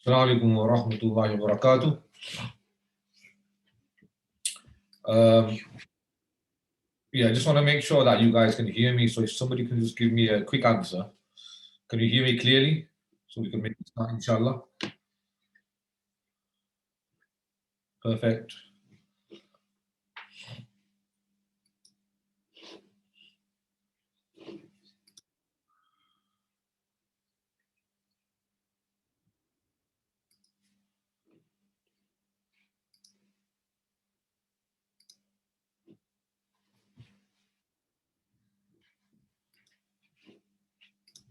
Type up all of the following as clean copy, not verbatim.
Assalamu alaikum wa rahmatullahi wa barakatuh. Yeah, I just want to make sure that you guys can hear me. So if somebody can just give me a quick answer. Can you hear me clearly? So we can make it start, inshallah. Perfect.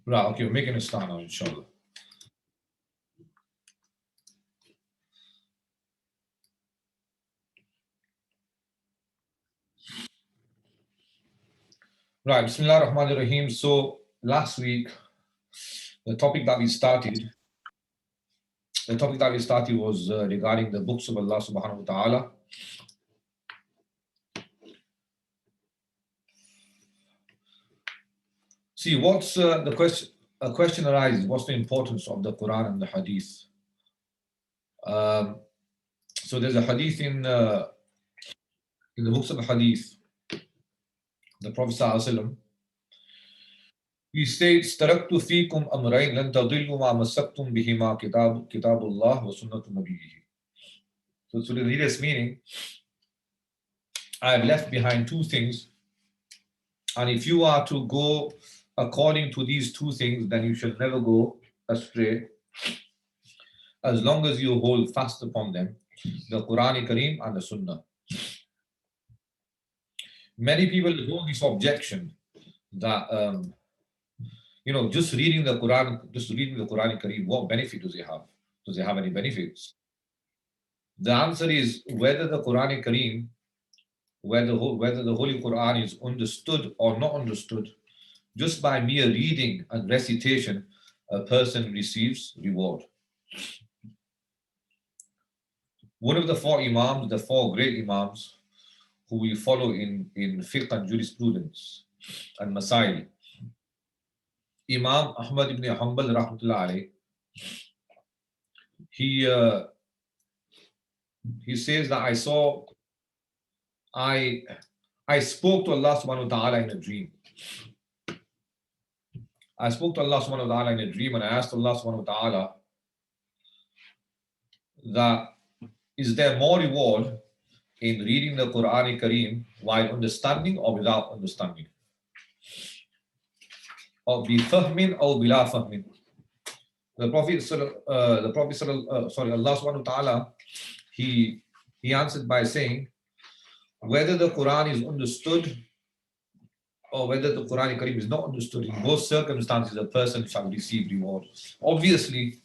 Right, okay, we're making a start now, inshallah. Right, Bismillah ar-Rahman ar-Rahim. So last week, the topic that we started was regarding the books of Allah subhanahu wa ta'ala. See, what's the question? A question arises: what's the importance of the Quran and the Hadith? So there's a hadith in the books of the Hadith. The Prophet ﷺ, he states, "Taraktu fikum amrayn lan tadillu ma masaktum bihima kitabullah wa sunnatu nabiyhi." So the nearest meaning, I have left behind two things, and if you are to go according to these two things, then you shall never go astray, as long as you hold fast upon them, the Quran Kareem and the Sunnah. Many people hold this objection that just reading the Quran Kareem, what benefit does it have? Does it have any benefits? The answer is whether the Quran Kareem, whether the Holy Quran is understood or not understood, just by mere reading and recitation, a person receives reward. One of the four Imams, the four great Imams, who we follow in fiqh and jurisprudence and masail, Imam Ahmad ibn Hanbal rahmatullah alayh, he says that I spoke to Allah subhanahu wa ta'ala in a dream. I spoke to Allah subhanahu wa ta'ala in a dream, and I asked Allah subhanahu wa ta'ala that is there more reward in reading the Quran Kareem while understanding or without understanding? Or bi fahmin or bila fahmin? Allah subhanahu wa ta'ala, he answered by saying, whether the Quran is understood or whether the Quran Kareem is not understood, in both circumstances a person shall receive reward. Obviously,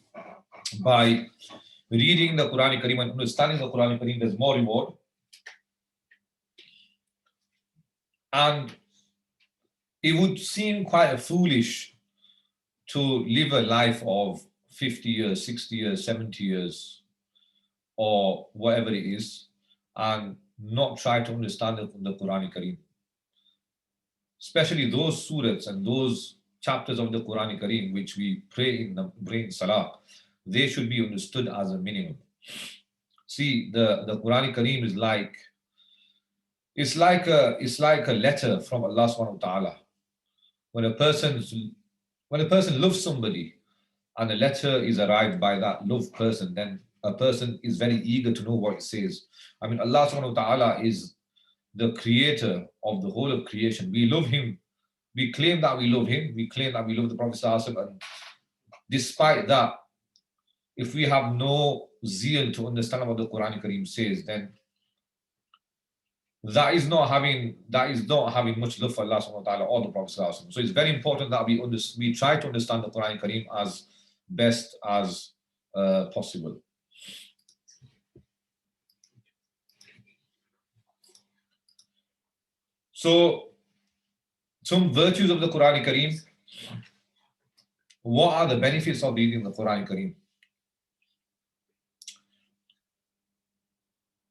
by reading the Quran Kareem and understanding the Quran Kareem, there's more reward. And it would seem quite foolish to live a life of 50 years, 60 years, 70 years, or whatever it is, and not try to understand the Quran Kareem. Especially those surahs and those chapters of the Quran Kareem which we pray in Salah, they should be understood as a minimum. See, the Quran Kareem is like a letter from Allah subhanahu wa ta'ala. When a person loves somebody and a letter is arrived by that loved person, then a person is very eager to know what it says. I mean, Allah subhanahu wa ta'ala is the creator of the whole of creation. We love him. We claim that we love him. We claim that we love the Prophet ﷺ. And despite that, if we have no zeal to understand what the Quran Kareem says, then that is not having much love for Allah subhanahu wa ta'ala or the Prophet ﷺ. So it's very important that we try to understand the Quran Kareem as best as possible. So, some virtues of the Quran Kareem. What are the benefits of reading the Quran Kareem?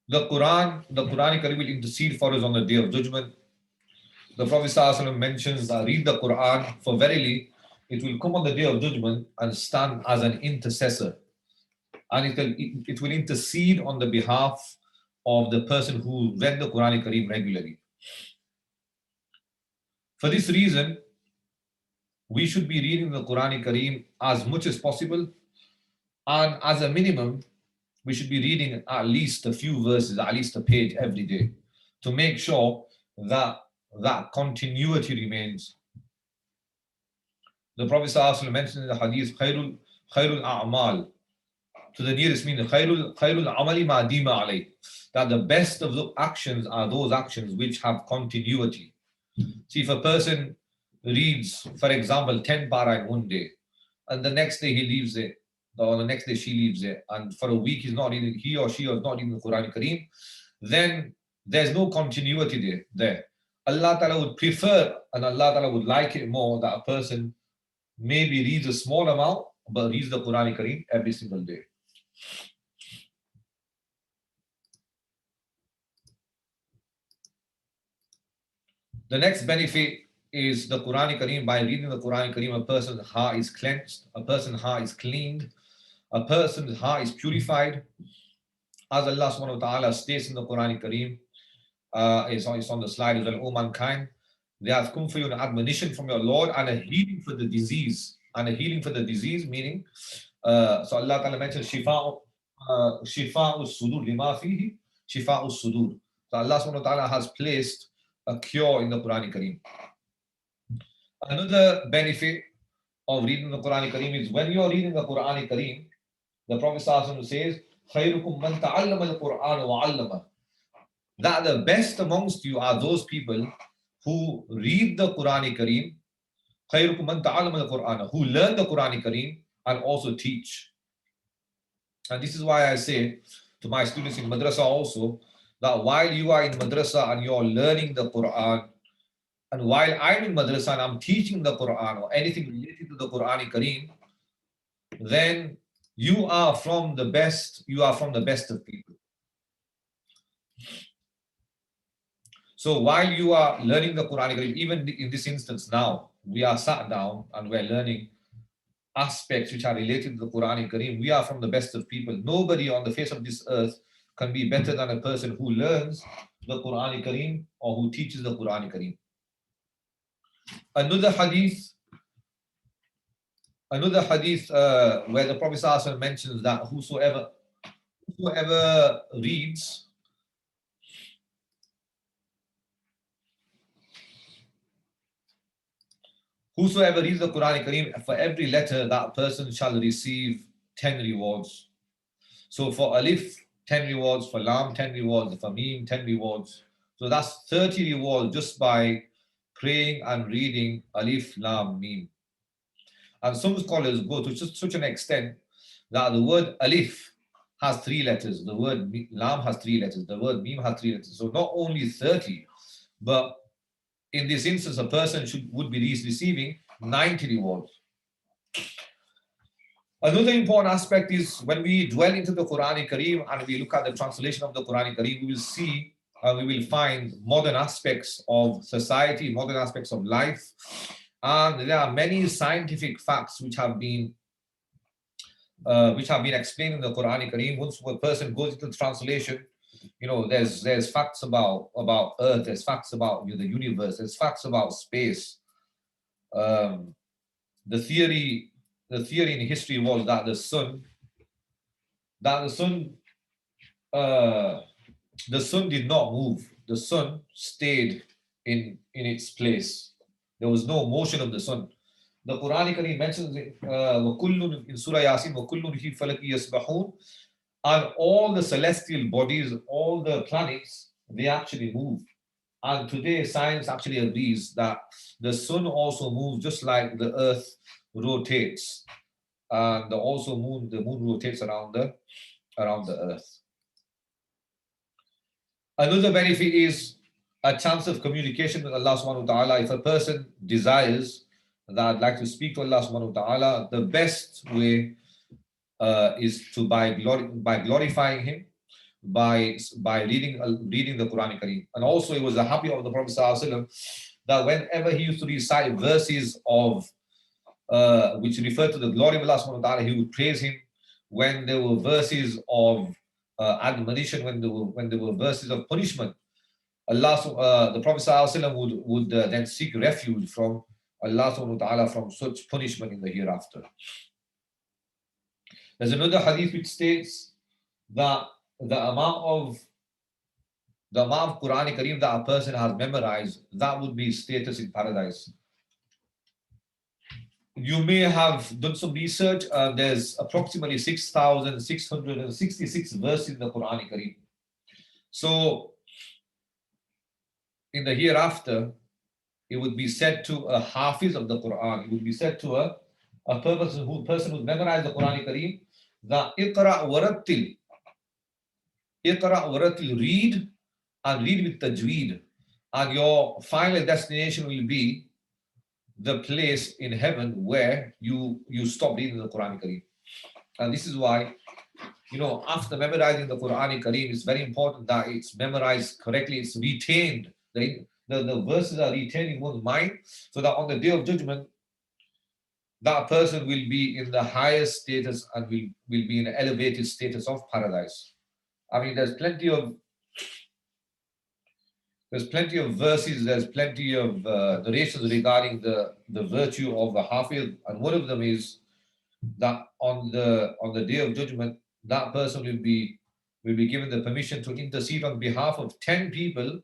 The Quran Kareem will intercede for us on the Day of Judgment. The Prophet ﷺ mentions that read the Quran, for verily it will come on the Day of Judgment and stand as an intercessor. And it will intercede on the behalf of the person who read the Quran Kareem regularly. For this reason, we should be reading the Quran Kareem as much as possible, and as a minimum, we should be reading at least a few verses, at least a page every day, to make sure that continuity remains. The Prophet ﷺ mentioned in the hadith, khairul a'mal, to the nearest meaning, khairul amali ma dima alayh, that the best of the actions are those actions which have continuity. See, if a person reads, for example, 10 para in one day, and the next day he leaves it, or the next day she leaves it, and for a week he or she is not reading the Quran Kareem, then there's no continuity there. Allah Ta'ala would prefer, and Allah Ta'ala would like it more, that a person maybe reads a small amount, but reads the Quran Kareem every single day. The next benefit is the Quran Kareem. By reading the Quran Kareem, a person's heart is cleansed, a person's heart is cleaned, a person's heart is purified. As Allah subhanahu wa ta'ala states in the Quran Kareem, it's on the slide as well, O mankind, there has come for you an admonition from your Lord and a healing for the disease. And a healing for the disease, meaning, so Allah Ta'ala mentions shifa'u sudur, lima fihi shifa'u sudur. So Allah subhanahu wa ta'ala has placed a cure in the Quran Kareem. Another benefit of reading the Quran Kareem is when you're reading the Quran Kareem, the Prophet says, خَيْرُكُمْ مَنْ تَعَلَّمَ الْقُرْآنَ وَعَلَّمَهُ, that the best amongst you are those people who read the Quran Kareem, خَيْرُكُمْ مَنْ تَعَلَّمَ الْقُرْآنَ, who learn the Quran Kareem and also teach. And this is why I say to my students in madrasa also, that while you are in madrasa and you're learning the Quran, and while I'm in madrasa and I'm teaching the Quran or anything related to the Quran Kareem, then you are from the best of people. So while you are learning the Quran Kareem, even in this instance now, we are sat down and we're learning aspects which are related to the Quran Kareem, we are from the best of people. Nobody on the face of this earth can be better than a person who learns the Quran Kareem or who teaches the Quran Kareem. Another hadith where the Prophet ﷺ mentions that whosoever reads the Quran Kareem, for every letter that person shall receive 10 rewards. So for Alif, 10 rewards, for Lam, 10 rewards, for Mim, 10 rewards. So that's 30 rewards just by praying and reading Alif, Lam, Mim. And some scholars go to such an extent that the word Alif has 3 letters, the word Lam has 3 letters, the word Mim has 3 letters. So not only 30, but in this instance, a person would be receiving 90 rewards. Another important aspect is when we dwell into the Quran Kareem and we look at the translation of the Quran Kareem, we will see we will find modern aspects of society, modern aspects of life, and there are many scientific facts which have been explained in the Quran Kareem. Once a person goes into the translation, there's facts about Earth, there's facts about the universe, there's facts about space. The theory in history was that the sun did not move. The sun stayed in its place. There was no motion of the sun. The Quran Kareem mentions in Surah Yasin, وَكُلٌّ فِي فَلَكِ يَسْبَحُونَ, and all the celestial bodies, all the planets, they actually move. And today science actually agrees that the sun also moves just like the earth rotates, and the moon rotates around the earth. Another benefit is a chance of communication with Allah subhanahu wa ta'ala. If a person desires that I'd like to speak to Allah subhanahu wa ta'ala, the best way is to by glorifying him, by reading the Quran Kareem. And also it was a habit of the Prophet ﷺ that whenever he used to recite verses of which refer to the glory of Allah subhanahu wa ta'ala, he would praise him. When there were verses of admonition, when there were verses of punishment, the Prophet ﷺ would then seek refuge from Allah subhanahu wa ta'ala from such punishment in the hereafter. There's another hadith which states that the amount of Quran Kareem that a person has memorized, that would be status in paradise. You may have done some research. There's approximately 6,666 verses in the Quran Kareem. So in the hereafter, it would be said to a hafiz of the Quran, it would be said to a person who memorized the Quran Kareem, that Iqra warattil, read and read with tajweed, and your final destination will be the place in heaven where you stop reading the Quran Kareem. And this is why, after memorizing the Quran Kareem, it's very important that it's memorized correctly, it's retained. The verses are retained in one's mind, so that on the Day of Judgment, that person will be in the highest status and will be in an elevated status of paradise. I mean, there's plenty of verses, there's plenty of narrations regarding the virtue of the Hafiz, and one of them is that on the Day of Judgment, that person will be given the permission to intercede on behalf of 10 people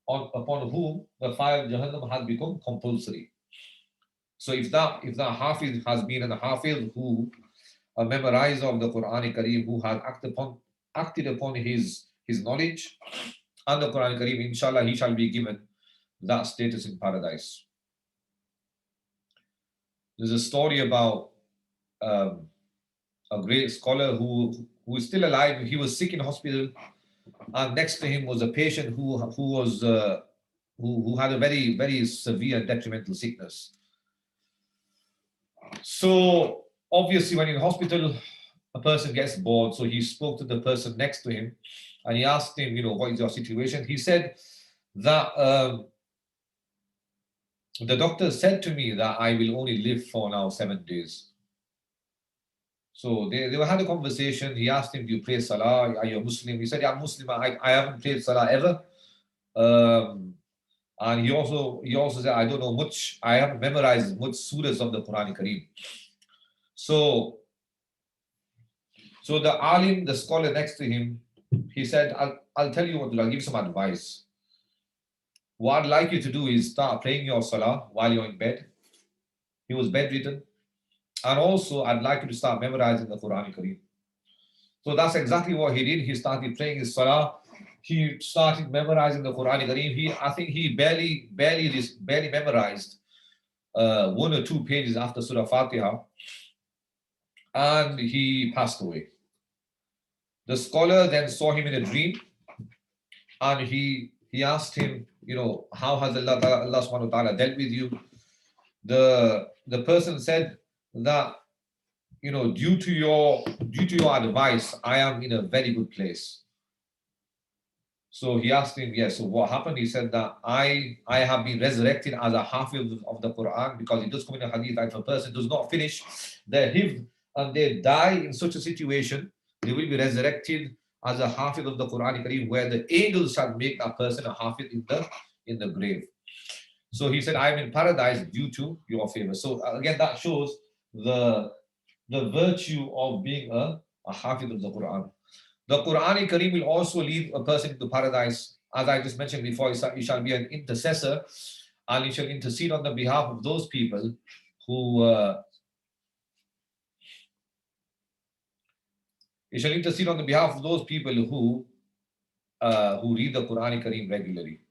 upon whom the fire of Jahannam has become compulsory. So if that Hafiz has been a Hafiz who a memorizer of the Quran Kareem, who has acted upon his knowledge and the Quran Kareem, inshallah, he shall be given that status in paradise. There's a story about a great scholar who is still alive. He was sick in hospital, and next to him was a patient who had a very, very severe detrimental sickness. So obviously, when in hospital, a person gets bored. So he spoke to the person next to him, and he asked him, what is your situation? He said that the doctor said to me that I will only live for now 7 days. So they had a conversation. He asked him, do you pray Salah? Are you a Muslim? He said, yeah, I'm Muslim. I haven't prayed Salah ever. And he also said, I don't know much. I haven't memorized much surahs of the Quran Kareem. So the alim, the scholar next to him, he said, I'll tell you what, I'll give you some advice. What I'd like you to do is start praying your Salah while you're in bed. He was bedridden. And also, I'd like you to start memorizing the Quran Kareem. So that's exactly what he did. He started praying his Salah. He started memorizing the Quran Kareem. I think he barely memorized 1 or 2 pages after Surah Fatiha. And he passed away. The scholar then saw him in a dream. And he asked him, how has Allah subhanahu wa ta'ala dealt with you? The person said that, due to your advice, I am in a very good place. So he asked him, yes, so what happened? He said that I have been resurrected as a hafiz of the Quran, because it does come in a hadith that if a person does not finish their hifz and they die in such a situation, they will be resurrected as a hafiz of the Quran Kareem, where the angels shall make that person a hafiz in the grave. So he said, I am in paradise due to your favor. So again, that shows the virtue of being a hafiz of the Quran. The Quran Kareem will also lead a person into paradise. As I just mentioned before, he shall be an intercessor, and he shall intercede on the behalf of those people who he shall intercede on the behalf of those people who read the Quran Kareem regularly.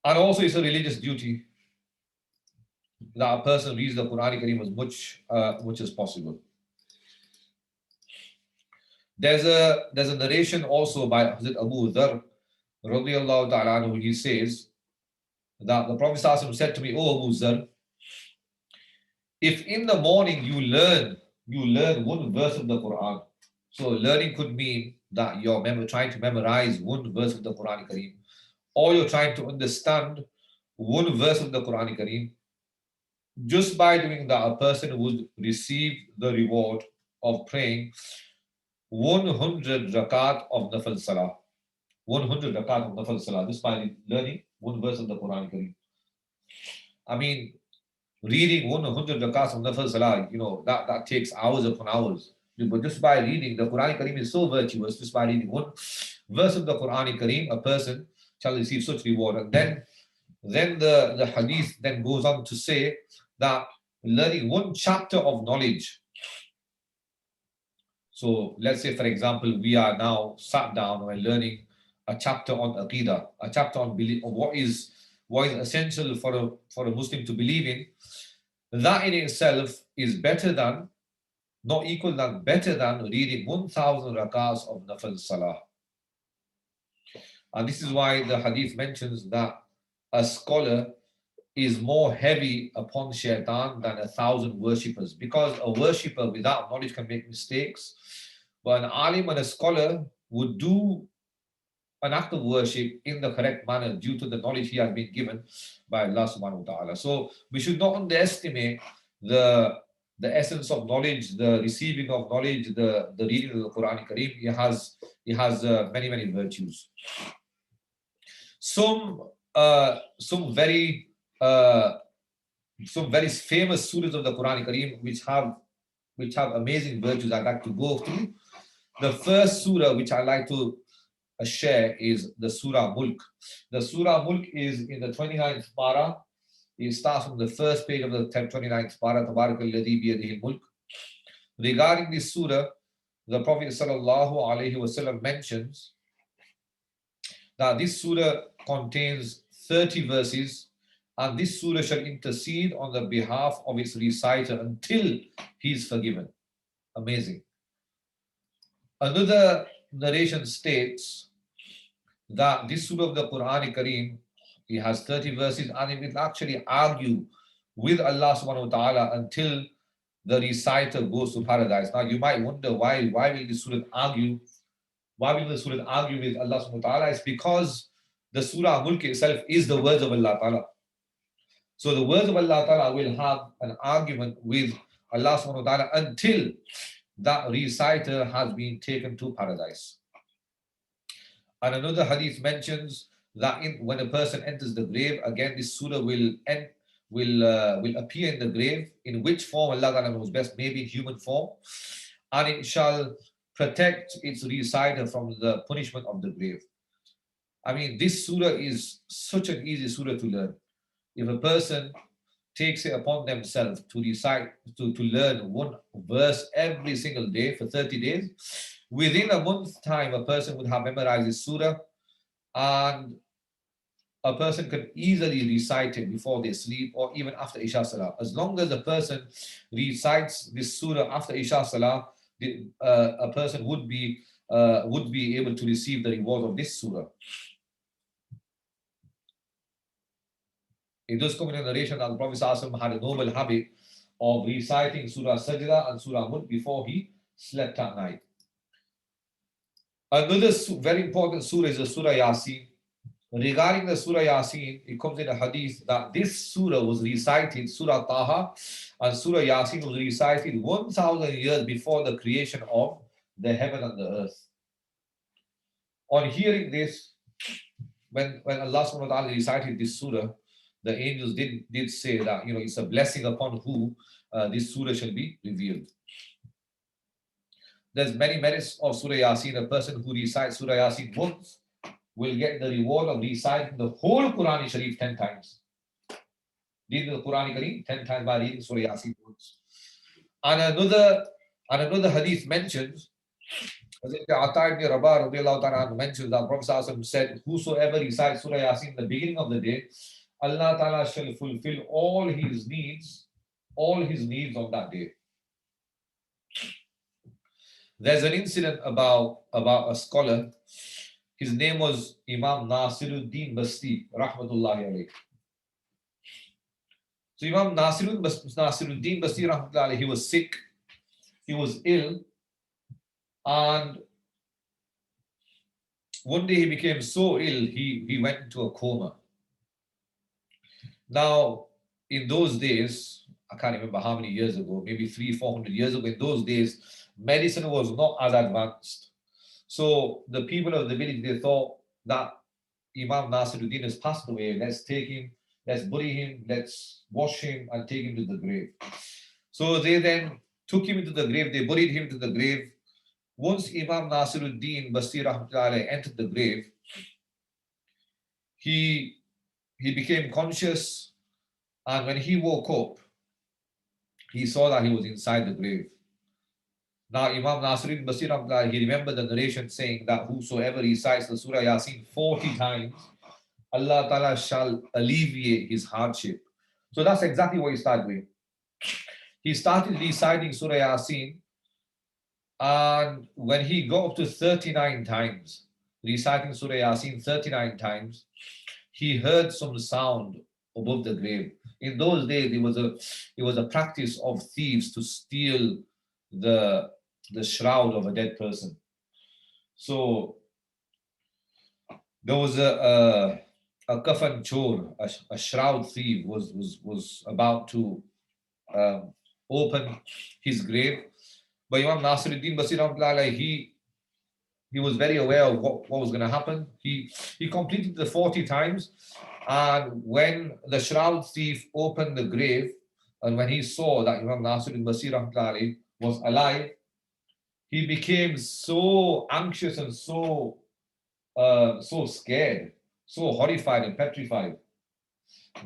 And also, it's a religious duty that a person reads the Quran Kareem as much as possible. There's a narration also by Hazrat Abu Dharr radiyallahu ta'ala anhu. He says that the Prophet ﷺ said to me, "Oh Abu Dharr, if in the morning you learn one verse of the Quran." So learning could mean that you're trying to memorize one verse of the Quran Kareem, or you're trying to understand one verse of the Quran Kareem. Just by doing that, a person would receive the reward of praying 100 rakat of Nafal Salah. 100 rakat of Nafal Salah, just by learning one verse of the Quran Kareem. I mean, reading 100 rakats of Nafal Salah, that takes hours upon hours. But just by reading, the Quran Kareem is so virtuous, just by reading one verse of the Quran Kareem, a person shall receive such reward. And then the hadith then goes on to say that learning one chapter of knowledge. So let's say, for example, we are now sat down and learning a chapter on Aqidah, a chapter on belief, of what is essential for a Muslim to believe in. That in itself is better than, not equal than, better than reading 1,000 rakats of Nafal Salah. And this is why the hadith mentions that a scholar is more heavy upon shaitan than 1,000 worshippers, because a worshipper without knowledge can make mistakes, but an alim and a scholar would do an act of worship in the correct manner due to the knowledge he has been given by Allah subhanahu wa ta'ala. So we should not underestimate the essence of knowledge, the receiving of knowledge, the reading of the Quran Kareem. It has many, many virtues. Some very famous surahs of the Quran Kareem which have amazing virtues I'd like to go through. The first surah which I like to share is the Surah Mulk. The Surah Mulk is in the 29th para. It starts from the first page of the 29th para. Tabarakalladhi biyadihi mulk. Regarding this surah, the Prophet sallallahu alaihi wasallam mentions that this surah contains 30 verses, and this surah shall intercede on the behalf of its reciter until he is forgiven. Amazing. Another narration states that this surah of the Quran Kareem, it has 30 verses, and it will actually argue with Allah subhanahu wa ta'ala until the reciter goes to paradise. Now you might wonder why will this surah argue Why will the surah argue with Allah subhanahu wa ta'ala? It's because the surah Mulk itself is the words of Allah ta'ala. So the words of Allah ta'ala will have an argument with Allah subhanahu wa ta'ala until that reciter has been taken to paradise. And another hadith mentions that when a person enters the grave, again this surah will appear in the grave. In which form Allah Ta'ala knows best, maybe in human form, and it shall protect its reciter from the punishment of the grave. I mean, this surah is such an easy surah to learn. If a person takes it upon themselves to recite, to learn one verse every single day for 30 days, within a month's time, a person would have memorized this surah, and a person can easily recite it before they sleep or even after Isha Salah. As long as a person recites this surah after Isha Salah, a person would be able to receive the reward of this surah. It does come in a narration that the Prophet ﷺ had a noble habit of reciting Surah Sajda and Surah Mulk before he slept at night. Another very important surah is the Surah Yasin. Regarding the Surah Yasin, it comes in a hadith that this surah was recited, Surah Taha and Surah Yasin was recited 1,000 years before the creation of the heaven and the earth. On hearing this, when Allah subhanahu wa ta'ala recited this surah, the angels did say that, it's a blessing upon who this surah shall be revealed. There's many merits of Surah Yasin. A person who recites Surah Yasin once will get the reward of reciting the whole Quran Sharif 10 times. Reading the Quran Kareem 10 times by reading Surah Yasin once. And another hadith mentions, Ata ibn Rabah mentions that Prophet said, whosoever recites Surah Yasin in the beginning of the day, Allah Ta'ala shall fulfill all his needs on that day. There's an incident about a scholar. His name was Imam Nasiruddin Basti, rahmatullahi alayhi. So Imam Nasiruddin Basti, rahmatullahi alayhi, he was sick, he was ill, and one day he became so ill, he went into a coma. Now, in those days, I can't remember how many years ago, maybe 300-400 years ago, in those days, medicine was not as advanced. So the people of the village, they thought that Imam Nasiruddin has passed away. Let's take him, let's bury him, let's wash him and take him to the grave. So they then took him into the grave, they buried him to the grave. Once Imam Nasiruddin Basti rahmatullahi entered the grave, he became conscious, and when he woke up, he saw that he was inside the grave. Now, Imam Nasiruddin Basti rahmatullahi, he remembered the narration saying that whosoever recites the Surah Yasin 40 times, Allah Ta'ala shall alleviate his hardship. So that's exactly what he started doing. He started reciting Surah Yasin, and when he got up to 39 times, reciting Surah Yasin 39 times, he heard some sound above the grave. In those days, it was a practice of thieves to steal the shroud of a dead person. So there was a kafan chor, a shroud thief was about to open his grave. But Imam Nasiruddin Basti, he was very aware of what was going to happen. He completed the 40 times, and when the shroud thief opened the grave, and when he saw that Imam Nasiruddin Basti was alive, he became so anxious and so scared, so horrified and petrified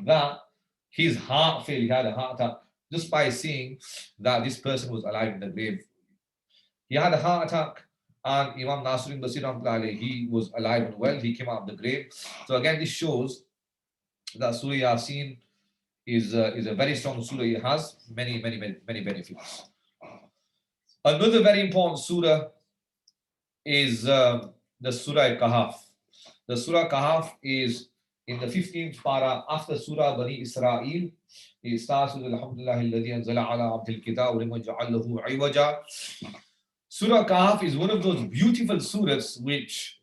that his heart failed. He had a heart attack just by seeing that this person was alive in the grave. He had a heart attack, and Imam Nasiruddin Basti, he was alive and well. He came out of the grave. So again, this shows that Surah Yasin is a very strong surah. It has many benefits. Another very important surah is the Surah Kahf. The Surah Kahf is in the 15th para after Surah Bani Israel. It starts with Alhamdulillah alladhi anzala ala abdil kitab wa lam yaj'al lahu iwaja. Surah Kahf is one of those beautiful surahs which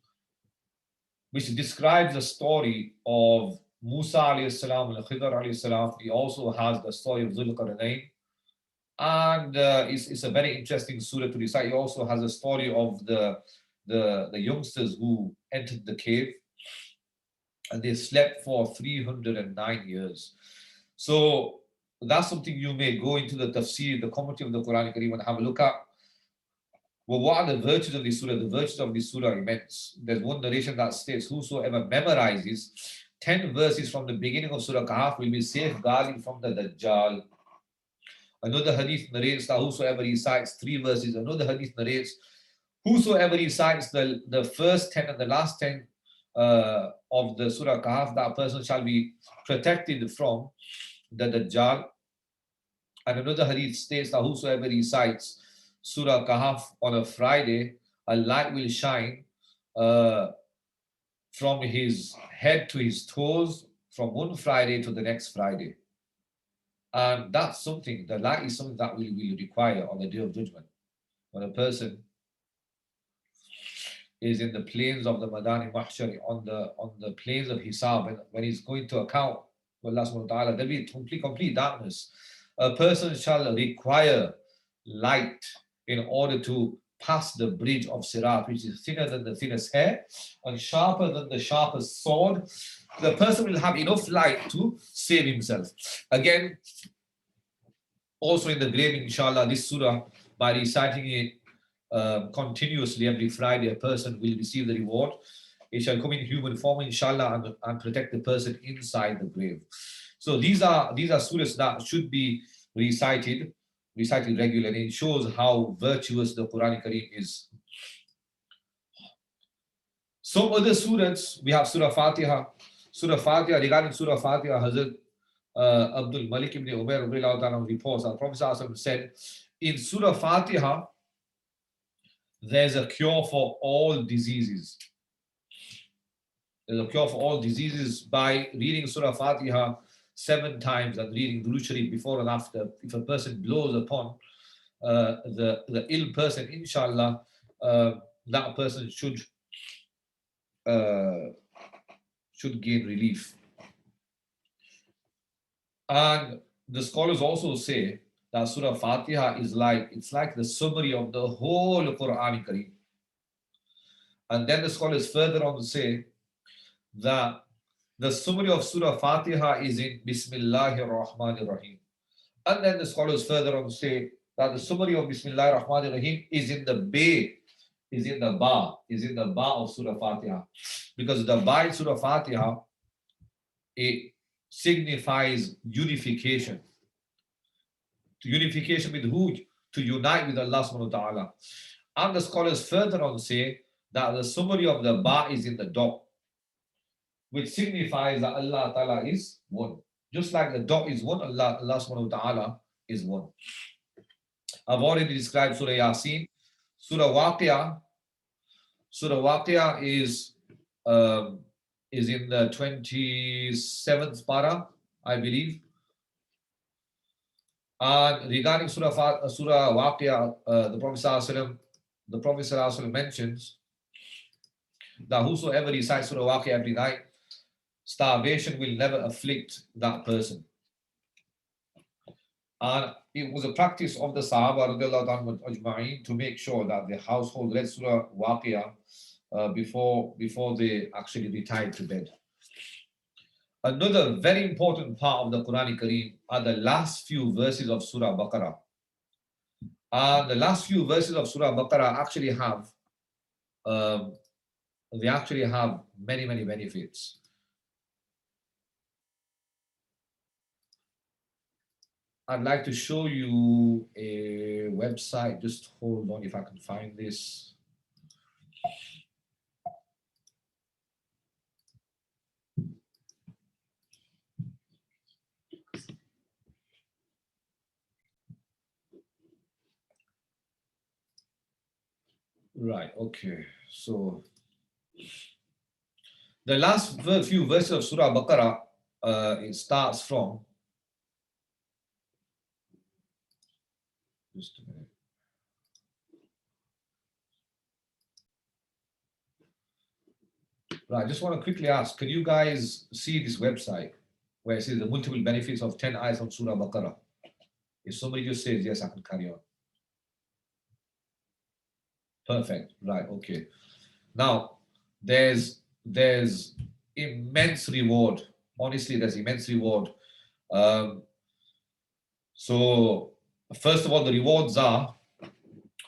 describes the story of Musa alayhi salam and Khidr alayhi salam. He also has the story of Zulqarnain. And it's a very interesting surah to recite. He also has a story of the youngsters who entered the cave and they slept for 309 years. So that's something you may go into the tafsir, the commentary of the Quran Kareem, and have a look at. Well, what are the virtues of this surah? The virtues of this surah are immense. There's one narration that states, whosoever memorizes 10 verses from the beginning of Surah Kahf will be safeguarded from the Dajjal. Another hadith narrates that whosoever recites 3 verses. Another hadith narrates, whosoever recites the first 10 and the last 10 of the Surah Kahf, that person shall be protected from the Dajjal. And another hadith states that whosoever recites Surah Kahf on a Friday, a light will shine from his head to his toes from one Friday to the next Friday. And that's something, the light is something that we will require on the Day of Judgment. When a person is in the plains of the Madani Mahshar, on the plains of Hisab, when he's going to account with Allah subhanahu wa ta'ala, there'll be complete darkness. A person shall require light in order to pass the bridge of Sirat, which is thinner than the thinnest hair and sharper than the sharpest sword. The person will have enough light to save himself. Again, also in the grave, inshallah, this surah, by reciting it continuously every Friday, a person will receive the reward. It shall come in human form, inshallah, and protect the person inside the grave. So these are surahs that should be recited regularly. It shows how virtuous the Quran Kareem is. Some other surahs, we have Surah Fatiha. Surah Fatiha, regarding Surah Fatiha, Hazrat Abdul Malik ibn Umair reports that Prophet said, in Surah Fatiha, there's a cure for all diseases. There's a cure for all diseases by reading Surah Fatiha 7 times and reading Durood Sharif before and after. If a person blows upon the ill person, inshallah, that person should gain relief. And the scholars also say that Surah Fatiha is like the summary of the whole Quran Kareem. And then the scholars further on say that the summary of Surah Fatiha is in Bismillahir Rahmanir Rahim. And then the scholars further on say that the summary of Bismillahir Rahmanir Rahim is in the ba of Surah Fatiha. Because the ba in Surah Fatiha, it signifies unification. To unification with who? To unite with Allah subhanahu wa ta'ala. And the scholars further on say that the summary of the ba is in the dot, which signifies that Allah ta'ala is one. Just like the dot is one, Allah subhanahu wa ta'ala is one. I've already described Surah Yasin. Surah Waqia is in the 27th para, I believe. And regarding Surah Waqia, the Prophet ﷺ mentions that whosoever recites Surah Waqia every night, starvation will never afflict that person. And it was a practice of the Sahaba ajma'in to make sure that the household read Surah Waqia before they actually retired to bed. Another very important part of the Quran Kareem are the last few verses of Surah Baqarah. The last few verses of Surah Baqarah actually have many benefits. I'd like to show you a website. Just hold on if I can find this. Right, okay. So the last few verses of Surah Baqarah, it starts from, just a minute. Right, I just want to quickly ask, can you guys see this website where it says the multiple benefits of 10 ayahs from Surah Baqarah? If somebody just says yes, I can carry on. Perfect. Right. Okay. Now, there's immense reward. Honestly, there's immense reward. So, first of all, the rewards are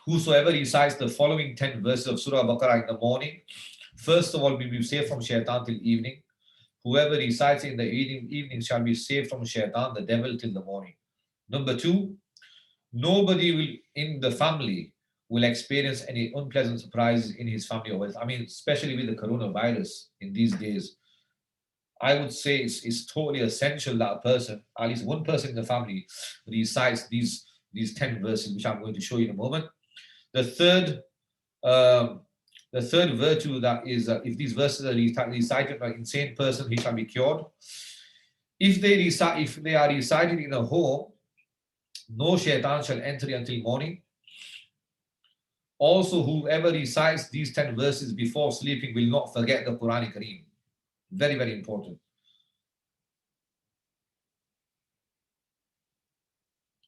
whosoever recites the following 10 verses of Surah Baqarah in the morning, first of all, will be saved from shaitan till evening. Whoever recites it in the evening shall be saved from shaitan, the devil, till the morning. Number 2, nobody will in the family will experience any unpleasant surprises in his family or I mean, especially with the coronavirus in these days. I would say it's totally essential that a person, at least one person in the family, recites these 10 verses, which I'm going to show you in a moment. The third virtue that is if these verses are recited by an insane person, he shall be cured. If they are recited in a home, no shaitan shall enter until morning. Also, whoever recites these 10 verses before sleeping will not forget the Quran Kareem. Very, very important.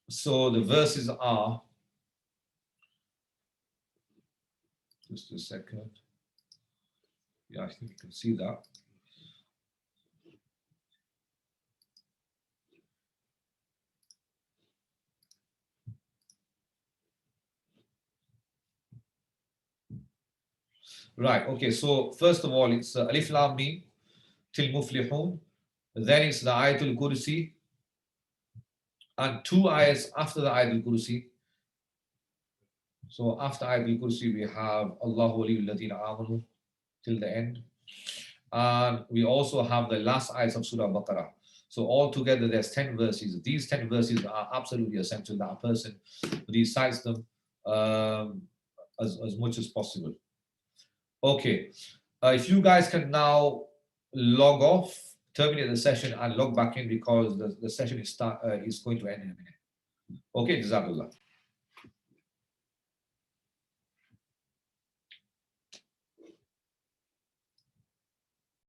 So the verses are, just a second. Yeah, I think you can see that. Right, okay, so first of all, it's Alif Lam Mim till Muflihun. Then it's the Ayatul Kursi. And 2 ayahs after the Ayatul Kursi. So after Ayatul Kursi, we have Allahu Waliyul Ladina Amanu till the end. And we also have the last ayahs of Surah Baqarah. So altogether, there's 10 verses. These 10 verses are absolutely essential that a person recites them as much as possible. Okay, if you guys can now log off, terminate the session and log back in because the session is going to end in a minute. Okay, Jazakallah.